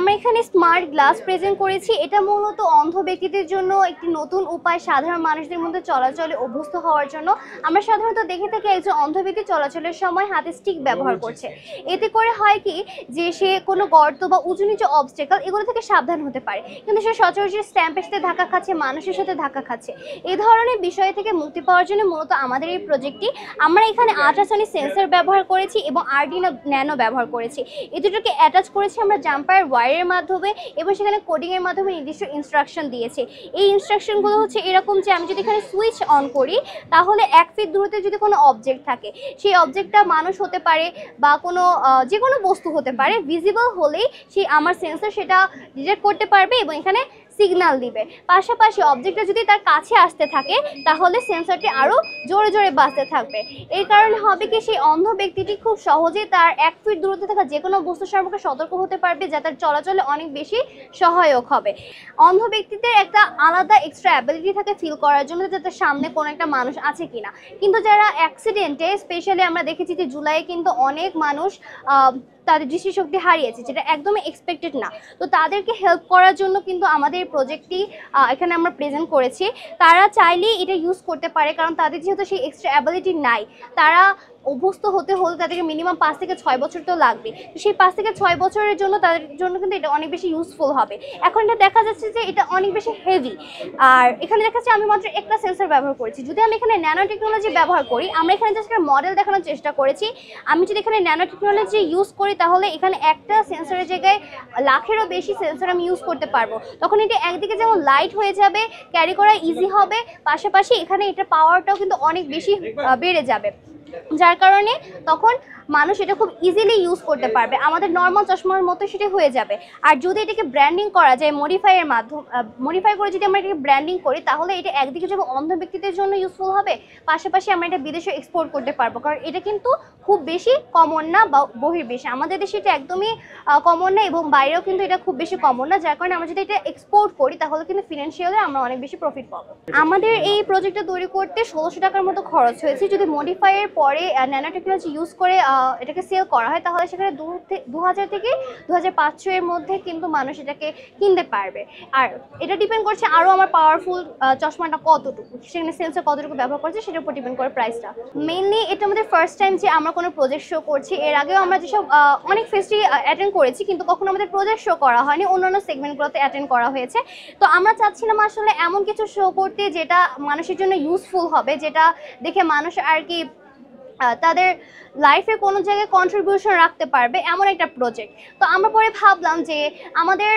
আমরা এখানে smart glass present করেছি। এটা মূলত অন্ধ ব্যক্তিদের জন্য একটি নতুন উপায়, সাধারণ মানুষদের মধ্যে চলাচলে অভ্যস্ত হওয়ার জন্য। আমরা সাধারণত দেখে থাকি একজন অন্ধ ব্যক্তি চলাচলের সময় হাতে স্টিক ব্যবহার করছে। এতে করে হয় কি যে সে কোনো গর্ত বা উঁচু নিচু অবস্টেকল এগুলো থেকে সাবধান হতে পারে, কিন্তু সে সচরাচর স্ট্যাম্পের সাথে ধাক্কা খাচ্ছে, মানুষের সাথে ধাক্কা খাচ্ছে। এই ধরনের বিষয় থেকে মুক্তি পাওয়ার জন্য মূলত আমাদের এই প্রজেক্টটি। আমরা এখানে আল্ট্রাসনিক সেন্সর ব্যবহার করেছি এবং আরডিনো ন্যানো ব্যবহার করেছি। এই দুটোকে অ্যাটাচ করেছি আমরা জাম্পার ওয়্যারের মাধ্যমে এবং সেখানে কোডিংয়ের মাধ্যমে নির্দিষ্ট ইনস্ট্রাকশন দিয়েছে। এই ইনস্ট্রাকশনগুলো হচ্ছে এরকম যে আমি যদি এখানে সুইচ অন করি তাহলে 1 ফিট দূরত্বে যদি কোনো অবজেক্ট থাকে, সেই অবজেক্টটা মানুষ হতে পারে বা কোনো যে কোনো বস্তু হতে পারে, ভিজিবল হলেই আমার সেন্সর সেটা ডিটেক্ট করতে পারবে এবং এখানে সিগন্যাল দিবে। পাশাপাশি অবজেক্টটা যদি তার কাছে আসতে থাকে তাহলে সেন্সরটি আরও জোরে জোরে বাজতে থাকবে। এর কারণে হবে কি সেই অন্ধ ব্যক্তিটি খুব সহজেই তার 1 ফিট দূরত্বে থাকা যে কোনো বস্তু সম্পর্কে সতর্ক হতে পারবে, যা তার চলাচলে অনেক বেশি সহায়ক হবে। অন্ধ ব্যক্তিদের একটা আলাদা এক্সট্রা অ্যাবিলিটি থাকে ফিল করার জন্য যে তার সামনে কোনো একটা মানুষ আছে কিনা। কিন্তু যারা অ্যাক্সিডেন্টে, স্পেশালি আমরা দেখেছি যে জুলাইয়ে কিন্তু অনেক মানুষ তাদের দৃষ্টিশক্তি হারিয়েছে, যেটা একদমই এক্সপেক্টেড না। তো তাদেরকে হেল্প করার জন্য কিন্তু আমাদের প্রজেক্টটি এখানে আমরা প্রেজেন্ট করেছি। তারা চাইলেই এটা ইউজ করতে পারে, কারণ তাদের যেহেতু সেই এক্সট্রা অ্যাবিলিটি নাই। তারা অভ্যস্ত হতে হলে তাদেরকে মিনিমাম 5 থেকে 6 বছর তো লাগবে। তো সেই 5 থেকে 6 বছরের জন্য তাদের জন্য কিন্তু এটা অনেক বেশি ইউজফুল হবে। এখন এটা দেখা যাচ্ছে যে এটা অনেক বেশি হেভি, আর এখানে দেখা যাচ্ছে আমি মাত্র একটা সেন্সর ব্যবহার করেছি। যদি আমি এখানে ন্যানো টেকনোলজি ব্যবহার করি, আমরা এখানে জাস্ট একটা মডেল দেখানোর চেষ্টা করেছি। আমি যদি এখানে ন্যানো টেকনোলজি ইউজ করি তাহলে এখানে একটা সেন্সরের জায়গায় লাখেরও বেশি সেন্সর আমি ইউজ করতে পারবো। তখন এটা একদিকে যেমন লাইট হয়ে যাবে, ক্যারি করা ইজি হবে, পাশাপাশি এখানে এটার পাওয়ারটাও কিন্তু অনেক বেশি বেড়ে যাবে, যার কারণে তখন মানুষ এটা খুব ইজিলি ইউজ করতে পারবে। আমাদের নর্মাল চশমার মতো সেটা হয়ে যাবে। আর যদি এটাকে ব্র্যান্ডিং করা যায় মডিফাইয়ের মাধ্যমে, মডিফাই করে যদি আমরা এটাকে ব্র্যান্ডিং করি তাহলে এটা একদিকে যেমন অন্ধ ব্যক্তিদের জন্য ইউজফুল হবে, পাশাপাশি আমরা এটা বিদেশে এক্সপোর্ট করতে পারবো। কারণ এটা কিন্তু খুব বেশি কমন না বা বহির্বিশ্বে, আমাদের দেশে এটা একদমই কমন না এবং বাইরেও কিন্তু এটা খুব বেশি কমন না। যার কারণে আমরা যদি এটা এক্সপোর্ট করি তাহলে কিন্তু ফিনান্সিয়ালি আমরা অনেক বেশি প্রফিট পাবো। আমাদের এই প্রজেক্টটা তৈরি করতে 1600 টাকার মতো খরচ হয়েছে। যদি মডিফাইয়ের পরে ন্যানো টেকনোলজি ইউজ করে এটাকে সেল করা হয় তাহলে সেখানে 2000 থেকে 2500 এর মধ্যে কিন্তু মানুষ এটাকে কিনতে পারবে। আর এটা ডিপেন্ড করছে আরও আমার পাওয়ারফুল চশমাটা কতটুকু, সেখানে সেন্সর কতটুকু ব্যবহার করছে সেটার উপর ডিপেন্ড করে প্রাইসটা। মেইনলি এটা আমাদের ফার্স্ট টাইম যে আমরা কোনো প্রজেক্ট শো করছি। এর আগেও আমরা যেসব অনেক ফেস্টি অ্যাটেন্ড করেছি, কিন্তু কখনো আমাদের প্রজেক্ট শো করা হয়নি, অন্যান্য সেগমেন্টগুলোতে অ্যাটেন্ড করা হয়েছে। তো আমরা চাচ্ছিলাম আসলে এমন কিছু শো করতে যেটা মানুষের জন্য ইউজফুল হবে, যেটা দেখে মানুষ আর কি তাদের লাইফে কোনো জায়গায় কন্ট্রিবিউশন রাখতে পারবে, এমন একটা প্রজেক্ট। তো আমরা পরে ভাবলাম যে আমাদের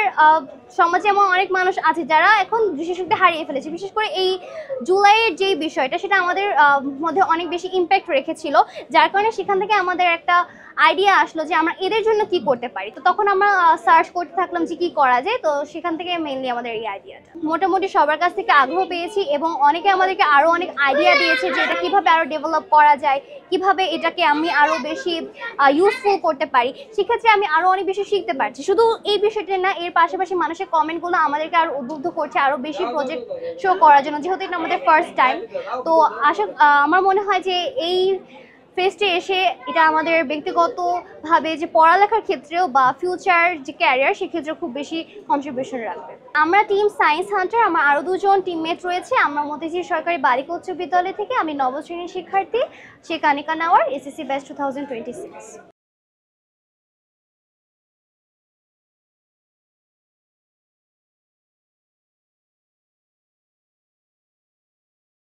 সমাজে এমন অনেক মানুষ আছে যারা এখন দৃষ্টিশক্তি হারিয়ে ফেলেছে। বিশেষ করে এই জুলাইয়ের যেই বিষয়টা সেটা আমাদের মধ্যে অনেক বেশি ইম্প্যাক্ট রেখেছিল, যার কারণে সেখান থেকে আমাদের একটা আইডিয়া আসলো যে আমরা এদের জন্য কি করতে পারি। তো তখন আমরা সার্চ করতে থাকলাম যে কি করা যায়। তো সেখান থেকে মেইনলি আমাদের এই আইডিয়াটা। মোটামুটি সবার কাছ থেকে আগ্রহ পেয়েছি এবং অনেকে আমাদেরকে আরও অনেক আইডিয়া দিয়েছে যে এটা কীভাবে আরও ডেভেলপ করা যায়, কিভাবে এটাকে আমি আরও বেশি ইউজফুল করতে পারি। সেক্ষেত্রে আমি আরও অনেক বেশি শিখতে পারছি। শুধু এই বিষয়টা না, এর পাশাপাশি মানুষের কমেন্টগুলো আমাদেরকে আরও উদ্বুদ্ধ করছে আরও বেশি প্রজেক্ট শো করার জন্য, যেহেতু এটা আমাদের ফার্স্ট টাইম। তো আমার মনে হয় যে এই ফেস্টে এসে এটা আমাদের ব্যক্তিগতভাবে যে পড়ালেখার ক্ষেত্রেও বা ফিউচার যে ক্যারিয়ার সেক্ষেত্রে খুব বেশি কন্ট্রিবিউশন রাখবে। আমরা টিম সায়েন্স হান্টার, আমার আরও 2 জন টিমমেট রয়েছে। আমরা মতিঝিল সরকারি বালিকা উচ্চ বিদ্যালয় থেকে, আমি নবম শ্রেণীর শিক্ষার্থী, শেখ আনিকা নাওয়ার, এসএসসি ব্যাচ 2026।